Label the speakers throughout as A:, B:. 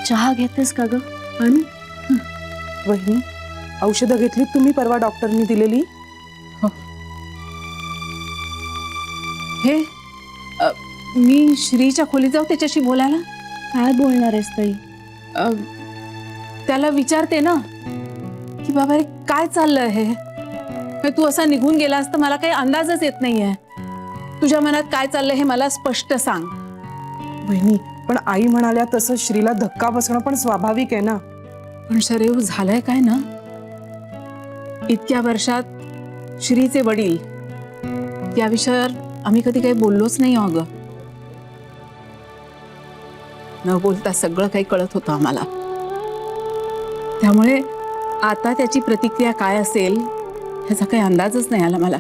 A: चहा घेतेस का ग? आणू?
B: वहिनी, औषधं घेतलीत तुम्ही परवा डॉक्टरनी दिलेली?
C: हे मी श्रीच्या खोलीत जाऊ त्याच्याशी बोलायला?
A: काय बोलणार आहेस ताई?
C: त्याला विचारते ना की बाबा रे काय चाललंय हे? तू असा निघून गेलास तर मला काही अंदाजच येत नाहीये. तुझ्या मनात काय चाललंय हे मला स्पष्ट सांग.
B: वहिनी, पण आई म्हणाल्या तसं श्रीला धक्का बसणं पण स्वाभाविक आहे ना.
C: पण शरीर झालंय काय ना? इतक्या वर्षात श्रीचे वडील या विषयावर आम्ही कधी काही बोललोच नाही अगं. न बोलता सगळं काही कळत होतं आम्हाला. त्यामुळे आता त्याची प्रतिक्रिया काय असेल ह्याचा काही अंदाजच नाही आला मला.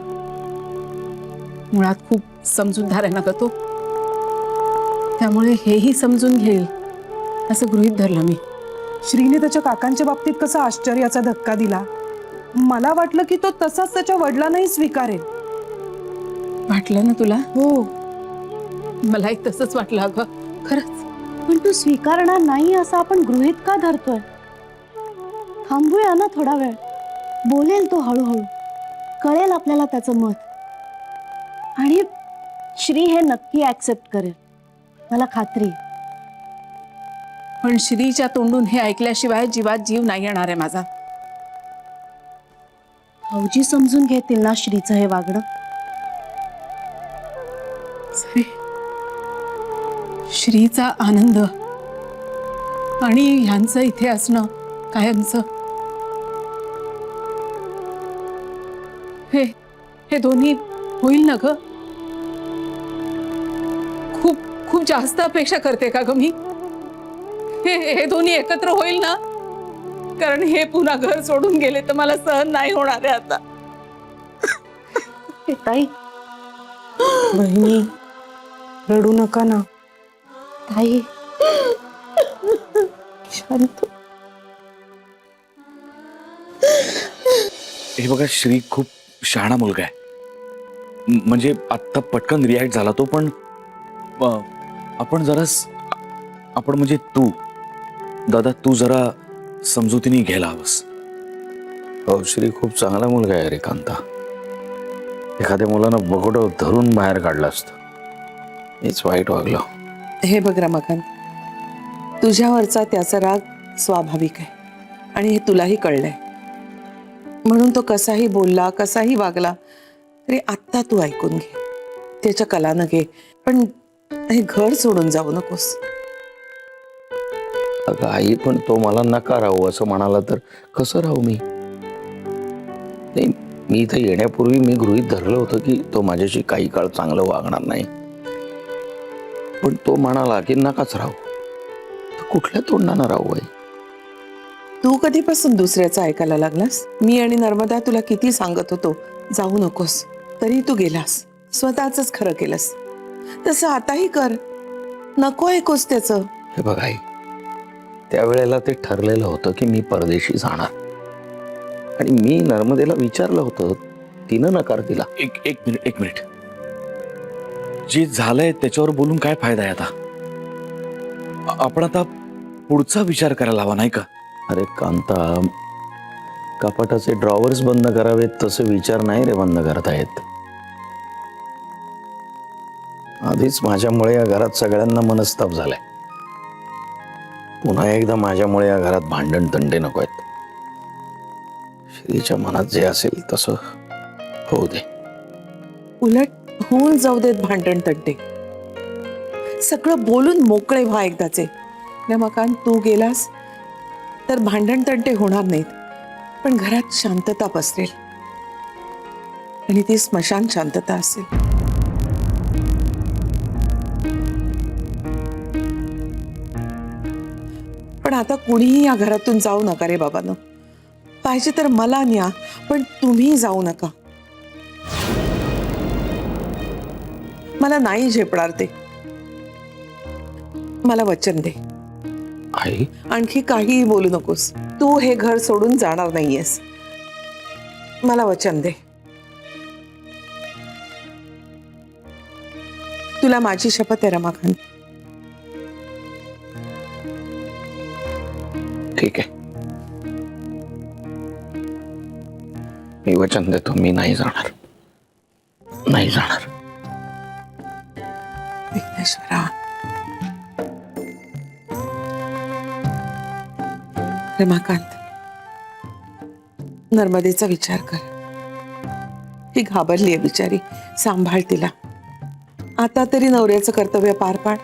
C: मुळात खूप समजूतदार आहे ना ग तो. त्यामुळे हेही समजून घेईल असं गृहीत धरलं मी.
B: श्रीने त्याच्या काकांच्या बाबतीत कसा आश्चर्याचा धक्का दिला. मला वाटलं की तो तसाच त्याच्या वडिलांनाही स्वीकारेल.
C: वाटलं ना तुला?
B: हो,
C: मलाही तसंच वाटलं अगं खरंच.
A: पण तू स्वीकारणार नाही असं आपण गृहीत का धरतोय? थांबूया ना थोडा वेळ. बोलेल तो हळूहळू. कळेल आपल्याला त्याचं मत. आणि श्री हे नक्की ऍक्सेप्ट करेल, मला खात्री.
C: पण श्रीच्या तोंडून हे ऐकल्याशिवाय जीवात जीव नाही येणार आहे माझा.
A: भाऊजी समजून घेतील ना श्रीचं हे वागणं?
C: श्रीचा आनंद आणि ह्यांचं इथे असणं कायमचं, हे दोन्ही होईल ना ग? खूप खूप जास्त अपेक्षा करते का ग मी? हे दोन्ही एकत्र होईल ना? कारण हे पुन्हा घर सोडून गेले तर मला सहन नाही होणार आहे आता.
A: ताई,
B: वहिनी, रडू नका ना.
A: ताई शांत.
D: हे बघा, श्री खूप शहाणा मुलगा आहे. म्हणजे आत्ता पटकन रिॲक्ट झाला तो. पण आपण म्हणजे तू दादा, तू जरा समजुतीने घ्यायला हवंस.
E: हो, श्री खूप चांगला मुलगा आहे रे कांता. एखाद्या मुलानं बघोडं धरून बाहेर काढलं असतं. हेच वाईट वागलं.
F: हे बघ रमाकांत, तुझ्यावरचा त्याचा राग स्वाभाविक आहे आणि हे तुलाही कळलंय. म्हणून तो कसाही बोलला, कसाही वागला तरी आत्ता तू ऐकून घे, त्याच्या कलानं घे. पण हे घर सोडून जाऊ नकोस.
E: अगं आई, पण तो मला नका राहू असं म्हणाला तर कसं राहू मी? नाही, मी इथं येण्यापूर्वी मी गृहीत धरलं होतं की तो माझ्याशी काही काळ चांगलं वागणार नाही. पण तो म्हणाला की नकाच राहू. तर कुठल्या तोंडानं राहू आई?
F: तू कधीपासून दुसऱ्याचं ऐकायला लागलास? मी आणि नर्मदा तुला किती सांगत होतो जाऊ नकोस, तरी तू गेलास. स्वतःच खरं केलंस. तसं आताही कर. नको ऐकूस त्याचं.
E: हे बघ आई, त्यावेळेला ते ठरलेलं होतं की मी परदेशी जाणार. आणि मी नर्मदेला विचारलं होतं, तिनं नकार दिला.
D: एक मिनिट. जे झालंय त्याच्यावर बोलून काय फायदा आहे आता? आपण आता पुढचा विचार करायला हवा, नाही का?
E: अरे कांता, कपाटाचे ड्रॉवर्स बंद करावेत तसे विचार नाही रे बंद करता येत. आधीच माझ्यामुळे या घरात सगळ्यांना मनस्ताप झालाय. पुन्हा एकदा माझ्यामुळे या घरात भांडण तंडे नको आहेत. श्रीच्या मनात जे असेल तसं होऊ दे.
F: उलट होऊन जाऊ देत भांडण तंटे. सगळं बोलून मोकळे व्हा एकदाचे. रमाकांत, तू गेलास तर भांडण तंटे होणार नाहीत, पण घरात शांतता पसरेल. आणि ती स्मशान शांतता असेल. पण आता कुणीही या घरातून जाऊ नका रे बाबांनो. पाहिजे तर मला न्या, पण तुम्ही जाऊ नका. मला नाही झेपणार ते. मला वचन दे.
E: आई,
F: आणखी काहीही बोलू नकोस. तू हे घर सोडून जाणार नाहीयेस. मला वचन दे. तुला माझी शपथ आहे रमाकांत.
E: ठीक आहे, मी वचन देतो, मी नाही जाणार, नाही जाणार.
F: विघ्नेश्वरा, रमाकांत, नर्मदेचा विचार कर. ही घाबरली आहे बिचारी, सांभाळ तिला. आता तरी नवऱ्याचं कर्तव्य पार पाड.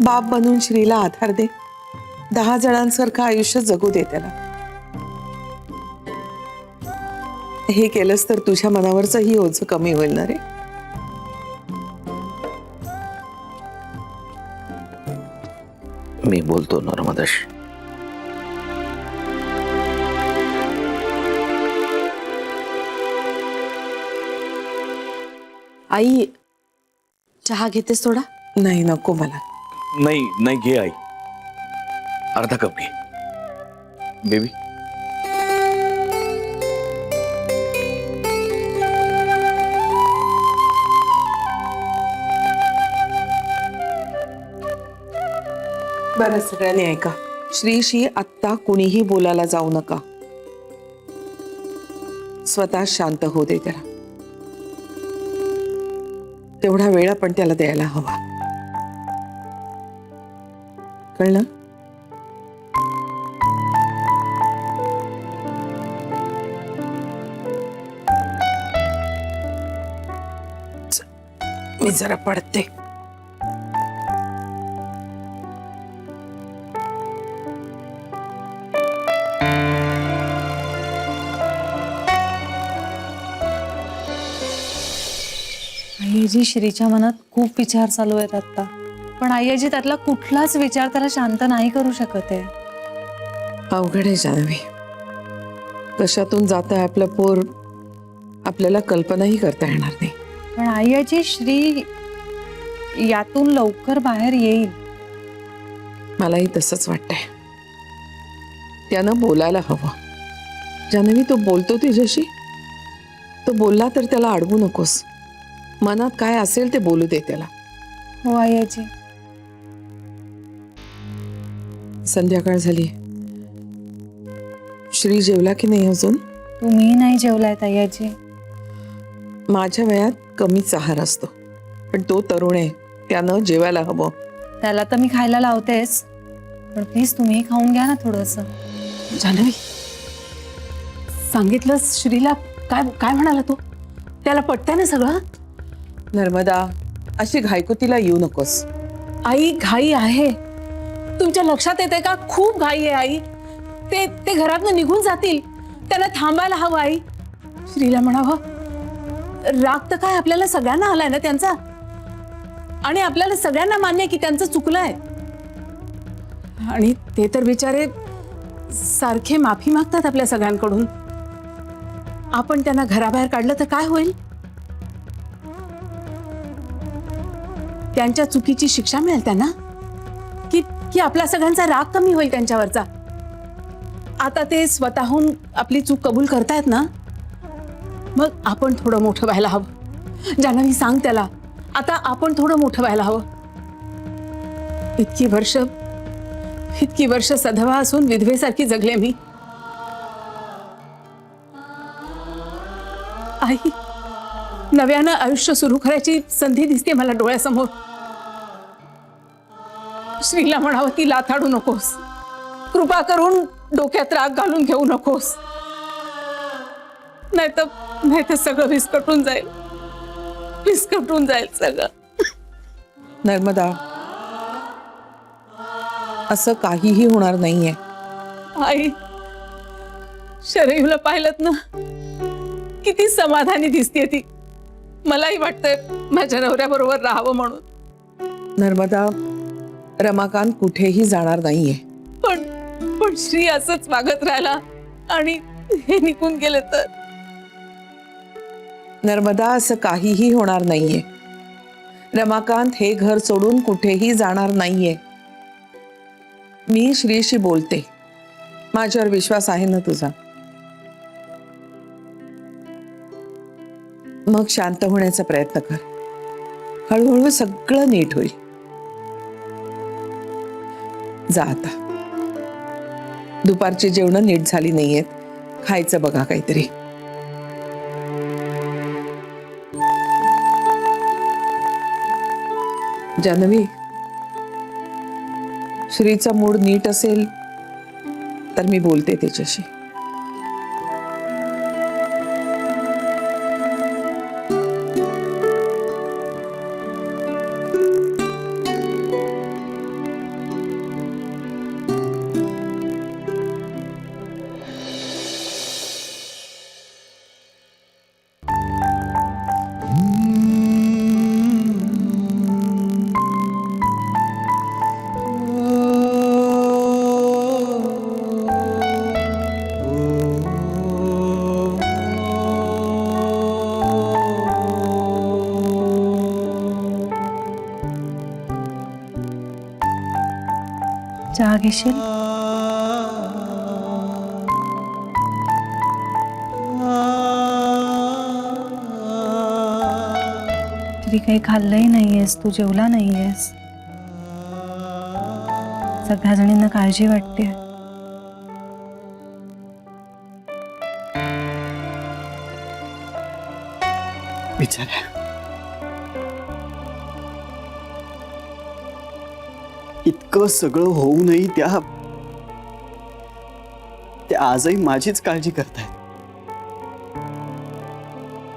F: बाप बनून श्रीला आधार दे. 10 जणांसारखं आयुष्य जगू दे त्याला. हे केलंस तर तुझ्या मनावरचं ही ओझं कमी होईल ना रे.
E: मी बोलतो नर्मदेश.
A: आई, चहा घेतेस थोडा?
F: नाही, नको मला.
D: नाही नाही, घे आई, अर्धा कप घे. बेबी,
F: बरं, सगळ्यांनी ऐका. श्रीशी आत्ता कुणीही बोलायला जाऊ नका. स्वतः शांत होऊ दे त्याला. तेवढा वेळ आपण त्याला द्यायला हवा. कळलं? मी जरा पडते.
G: आईजी, श्रीच्या मनात खूप विचार चालू आहेत आता. पण आईजी, त्यातला कुठलाच विचार त्याला शांत नाही करू शकत आहे.
F: अवघड आहे जानवी. कशातून जात आहे आपलं पोर आपल्याला कल्पनाही करता येणार नाही.
G: पण आईजी, श्री यातून लवकर बाहेर येईल.
F: मलाही तसंच वाटतंय. त्यानं बोलायला हवं. जानवी, तो बोलतो तुझ्याशी, तो बोलला तर त्याला अडवू नकोस. मनात काय असेल ते बोलू दे त्याला.
G: हो आईजी.
F: संध्याकाळ झाली. श्री जेवला की नाही अजून?
G: तुम्ही नाही जेवलायत आईजी.
F: माझ्या वयात कमीच आहार असतो, पण तो तरुण आहे, त्यानं जेवायला हवं.
G: त्याला तर मी खायला लावतेच, पण प्लीज तुम्ही खाऊन घ्या ना थोडंसं.
C: जान्हवी, सांगितलंस श्रीला? काय काय म्हणाला तो? त्याला पटतंय ना सगळं?
F: नर्मदा, अशी घायकुतीला येऊ नकोस.
C: आई, घाई आहे. तुमच्या लक्षात येते का? खूप घाई आहे आई. ते घरातनं निघून जातील. त्यांना थांबायला हवं आई. श्रीला म्हणावं, राग तर काय आपल्याला सगळ्यांना आलाय ना त्यांचा, आणि आपल्याला सगळ्यांना मान्य आहे की त्यांचं चुकलंय. आणि ते तर बिचारे सारखे माफी मागतात आपल्या सगळ्यांकडून. आपण त्यांना घराबाहेर काढलं तर काय होईल? त्यांच्या चुकीची शिक्षा मिळेल त्यांना, की आपला सगळ्यांचा राग कमी होईल त्यांच्यावरचा. आता ते स्वतःहून आपली चूक कबूल करतायत ना, मग आपण थोडं मोठं व्हायला हवं. जान्हवी, सांग त्याला, आता आपण थोडं मोठं व्हायला हवं. इतकी वर्ष सधवा असून विधवेसारखी जगले मी. आई, नव्यानं आयुष्य सुरू करायची संधी दिसते मला डोळ्यासमोर. श्रीला म्हणावं, ती लाथाडू नकोस. कृपा करून डोक्यात राग घालून घेऊ नकोस, नाहीतर सगळं विस्कटून जाईल सगळं.
F: नर्मदा, असं काहीही होणार नाहीये.
C: आई, शरयूला पाहिलत ना, किती समाधानी दिसतेय ती. मलाही वाटतंय माझ्या नवऱ्याबरोबर राहावं म्हणून.
F: नर्मदा, रमाकांत कुठेही जाणार नाहीये.
C: पण श्री असंच वागत राहिला आणि हे निघून गेले तर?
F: नर्मदा, असं काहीही होणार नाहीये. रमाकांत हे घर सोडून कुठेही जाणार नाहीये. मी श्रीशी बोलते. माझ्यावर विश्वास आहे ना तुझा? मग शांत होण्याचा प्रयत्न कर. हळूहळू सगळं नीट होईल. जा आता. दुपारची जेवण नीट झाली नाहीयेत, खायचं बघा काहीतरी. जानवी, श्रीचा मूड नीट असेल तर मी बोलते त्याच्याशी.
G: चहा घेशील? तरी काही खाल्लंही नाहीयेस, तू जेवला नाहीयेस. सगळ्या जणींना काळजी वाटते.
H: बिचाऱ्या, इतकं सगळं होऊनही त्या आजही माझीच काळजी करतायत.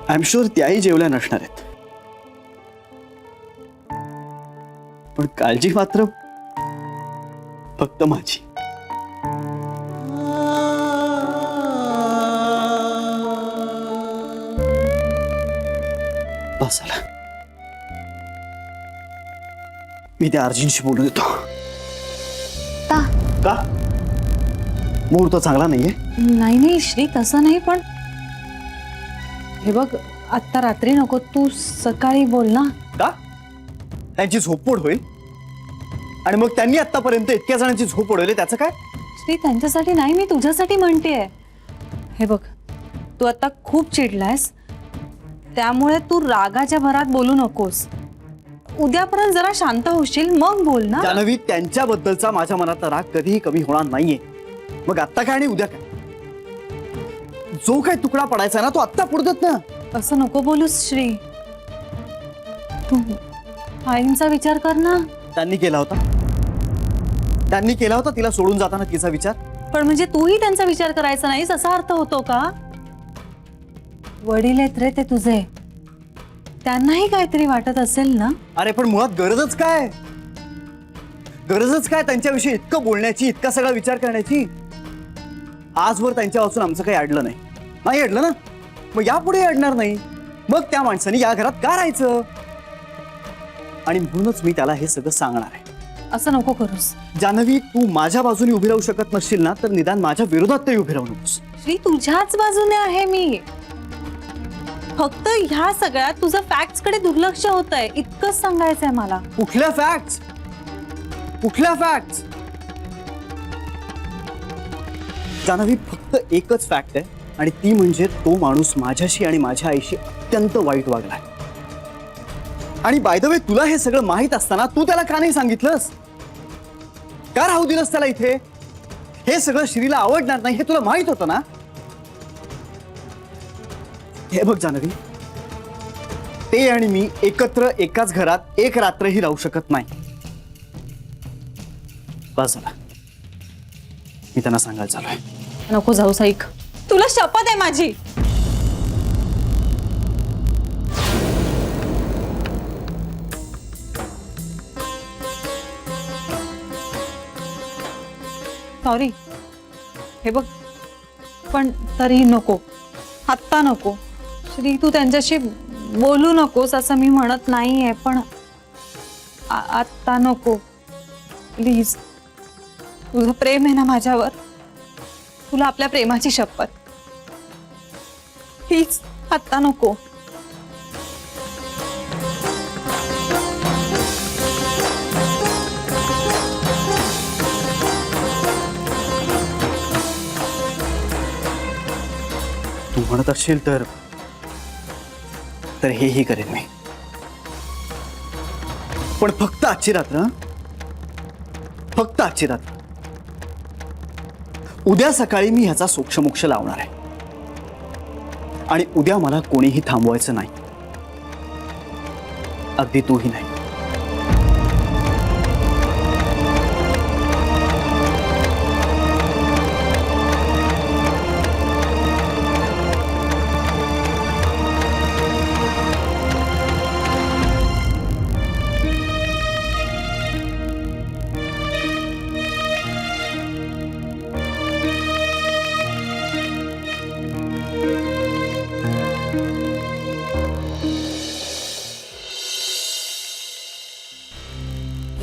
H: आय एम शुअर त्याही जेवल्या नसणार आहेत, पण काळजी मात्र फक्त माझी. बस झालं, मी त्या अर्जुनशी बोलून येतो. का मुहूर्त चांगला नाहीये?
G: नाही श्री, तसं नाही. पण हे बघ, आत्ता रात्री नको, तू सकाळी बोल ना.
H: का त्यांची झोपमोड होईल? आणि मग त्यांनी आतापर्यंत इतक्या जणांची झोप उडवली, त्याचं काय?
G: श्री, त्यांच्यासाठी नाही, मी तुझ्यासाठी म्हणतेय. हे बघ, तू आता खूप चिडलायस, त्यामुळे तू रागाच्या भरात बोलू नकोस. उद्यापर्यंत जरा शांत होशील मग बोल ना.
H: जानवी, त्यांच्याबद्दलचा माझ्या मनातला राग कधीही कमी होणार नाहीये. मग आत्ता काय आणि उद्या काय? जो काय तुकडा पडायचा ना तो आत्ता पडतात ना.
G: असं नको बोलूस श्री. तू आईंचा विचार कर ना.
H: त्यांनी केला होता तिला सोडून जाताना तिचा विचार.
G: पण म्हणजे तूही त्यांचा विचार करायचा नाहीस असा अर्थ होतो का? वडील आहेत रे ते तुझे, त्यांनाही काहीतरी वाटत असेल ना.
H: अरे पण मुळात गरजच काय त्यांच्याविषयी इतकं बोलण्याची, इतका सगळा विचार करण्याची? आजवर त्यांच्या वाचून आमचं काही अडलं नाही अडलं ना, मग यापुढे अडणार नाही. मग त्या माणसाने या घरात का राहायचं? आणि म्हणूनच मी त्याला हे सगळं सांगणार आहे.
G: असं नको करूस
H: जानवी, तू माझ्या बाजूने उभी राहू शकत नसशील ना, तर निदान माझ्या विरोधात तरी उभी राहू नकोस.
G: श्री. तुझ्याच बाजूने आहे मी. फक्त ह्या सगळ्यात तुझं फॅक्ट्स कडे दुर्लक्ष होतंय, इतकंच सांगायचंय मला.
H: कुठल्या फॅक्ट्स? जानवी, फक्त एकच फॅक्ट आहे, आणि ती म्हणजे तो माणूस माझ्याशी आणि माझ्या आईशी अत्यंत वाईट वागलाय. आणि बाय द वे, तुला हे सगळं माहित असताना तू त्याला का नाही सांगितलंस? का राहू दिलंस त्याला इथे? हे सगळं श्रीला आवडणार नाही हे तुला माहित होतं ना. हे बघ जानवी, ते आणि मी एकत्र एकाच घरात एक रात्रही राहू शकत नाही. बस झाला, मी त्यांना सांगायला चालू आहे.
G: नको जाऊस, ऐक, तुला शपथ आहे माझी. सॉरी. हे बघ, पण तरी नको, आत्ता नको. श्री, तू त्यांच्याशी बोलू नकोस असं मी म्हणत नाहीये, पण आत्ता नको प्लीज. तुझं प्रेम आहे ना माझ्यावर, तुला आपल्या प्रेमाची शपथ. प्लीज आत्ता नको.
H: तू म्हणत असशील तर हेही करेन मी, पण फक्त आजची रात्र. उद्या सकाळी मी ह्याचा सोक्षमोक्ष लावणार आहे आणि उद्या मला कोणीही थांबवायचं नाही, अगदी तूही नाही.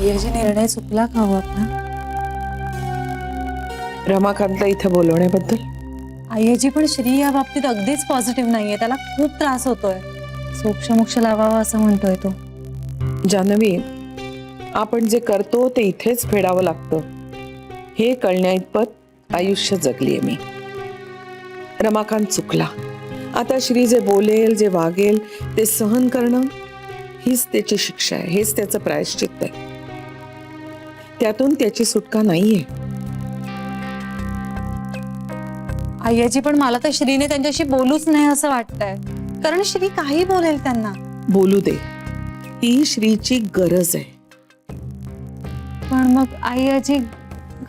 G: याची निर्णय चुकला का हो आपला?
F: रमाकांतला इथं बोलवण्याबद्दल
G: आईची पण श्री या बाबतीत अगदीच पॉझिटिव्ह नाहीये. त्याला खूप त्रास होतोय. सोक्षमोक्ष लावावा असं म्हणतोय तो.
F: जान्हवी, आपण जे करतो ते इथेच फेडावं लागतं हे कळण्याइतपत आयुष्य जगलीये मी. रमाकांत चुकला. आता श्री जे बोलेल, जे वागेल ते सहन करणं हीच त्याची शिक्षा आहे, हेच त्याचं प्रायश्चित्त आहे. त्यातून त्याची सुटका नाहीये.
G: आईची पण मला तर श्रीने त्यांच्याशी बोलूच नाही असं वाटतंय. कारण श्री काही बोलेल त्यांना.
F: बोलू दे, ही श्रीची गरज आहे.
G: पण मग आईची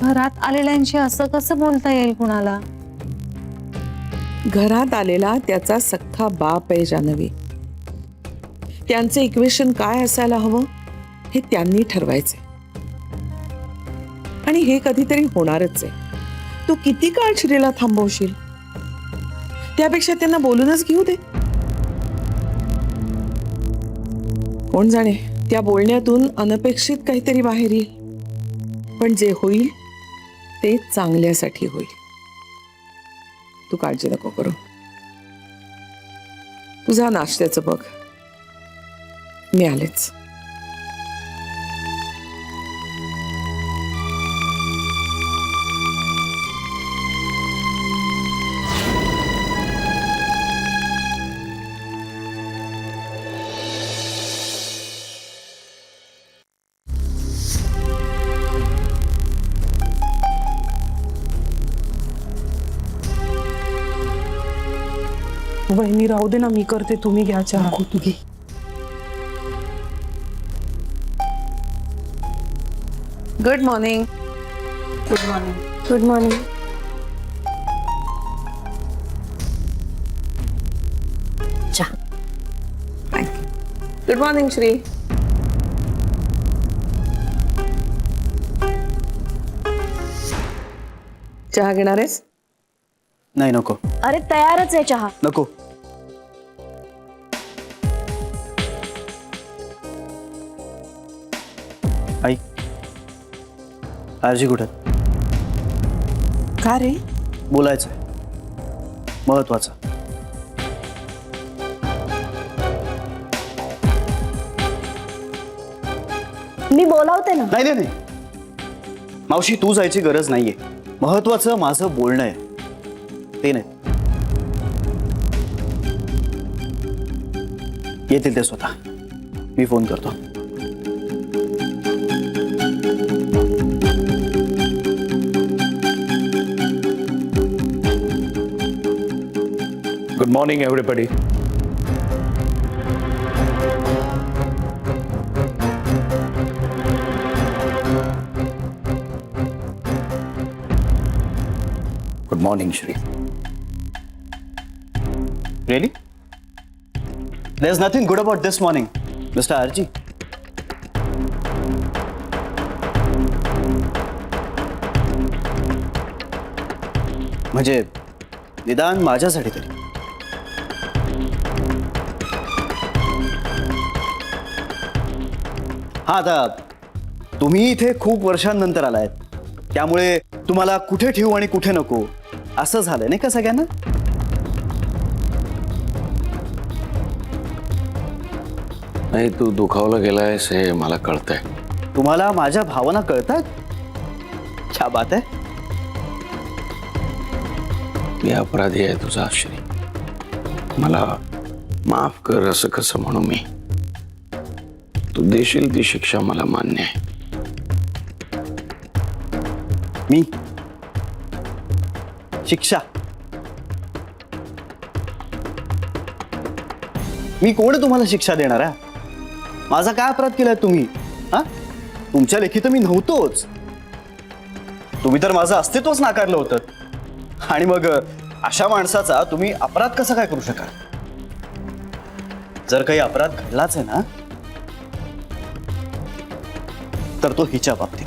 G: घरात आलेल्यांशी असं कसं बोलता येईल कुणाला?
F: घरात आलेला त्याचा सख्खा बाप आहे जान्हवी. त्यांचं इक्वेशन काय असायला हवं हे त्यांनी ठरवायचंय आणि हे कधीतरी होणारच आहे. तू किती काळ श्रीला थांबवशील? त्यापेक्षा त्यांना बोलूनच घेऊ दे. कोण जाणे, त्या बोलण्यातून अनपेक्षित काहीतरी बाहेर येईल. पण जे होईल ते चांगल्यासाठी होईल. तू काळजी नको करू. तुझा नाश्त्याचं बघ, मी आलेच.
B: वहिनी राहू दे ना, मी करते, तुम्ही घ्या चहा.
H: तू घे.
F: Good morning.
A: Good morning.
F: Good morning Shri. चहा घेणार आहेस?
H: नाही, नको
A: अरे तयारच आहे चहा.
H: नको. आई, आरजी कुठे?
B: का रे?
H: बोलायचंय, महत्वाचं.
A: मी बोलावते ना.
H: नाही नाही नाही मावशी, तू जायची गरज नाहीये. महत्वाचं माझं बोलणं आहे, ते नाही. येतील ते स्वतः, मी फोन करतो.
E: Good morning everybody. Good morning Shri.
H: Really? There's nothing good about this morning, Mr. Arji. म्हणजे निदान माझ्यासाठी तरी. हा, आता तुम्ही इथे खूप वर्षांनंतर आलायत, त्यामुळे तुम्हाला कुठे ठेवू आणि कुठे नको असं झालंय नाही का सगळ्यांना?
E: नाही, तू दुखावला गेलायस हे मला कळतंय.
H: तुम्हाला माझ्या भावना कळतात? क्या बात आहे.
E: मी अपराधी आहे तुझा श्री. मला माफ कर असं कसं म्हणू मी. तू देशील ती शिक्षा मला मान्य आहे.
H: शिक्षा. मी कोण आहे तुम्हाला शिक्षा देणार आहे? माझा काय अपराध केलाय तुम्ही? हा, तुमच्या लेखी तर मी नव्हतोच. तुम्ही तर माझं अस्तित्वच नाकारलं होतं. आणि मग अशा माणसाचा तुम्ही अपराध कसा काय करू शकाल? जर काही अपराध घडलाच आहे ना, तर तो हिच्या बाबतीत.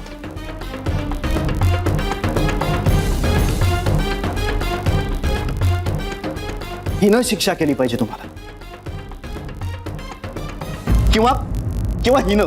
H: हिनं शिक्षा केली पाहिजे तुम्हाला, किंवा हिनं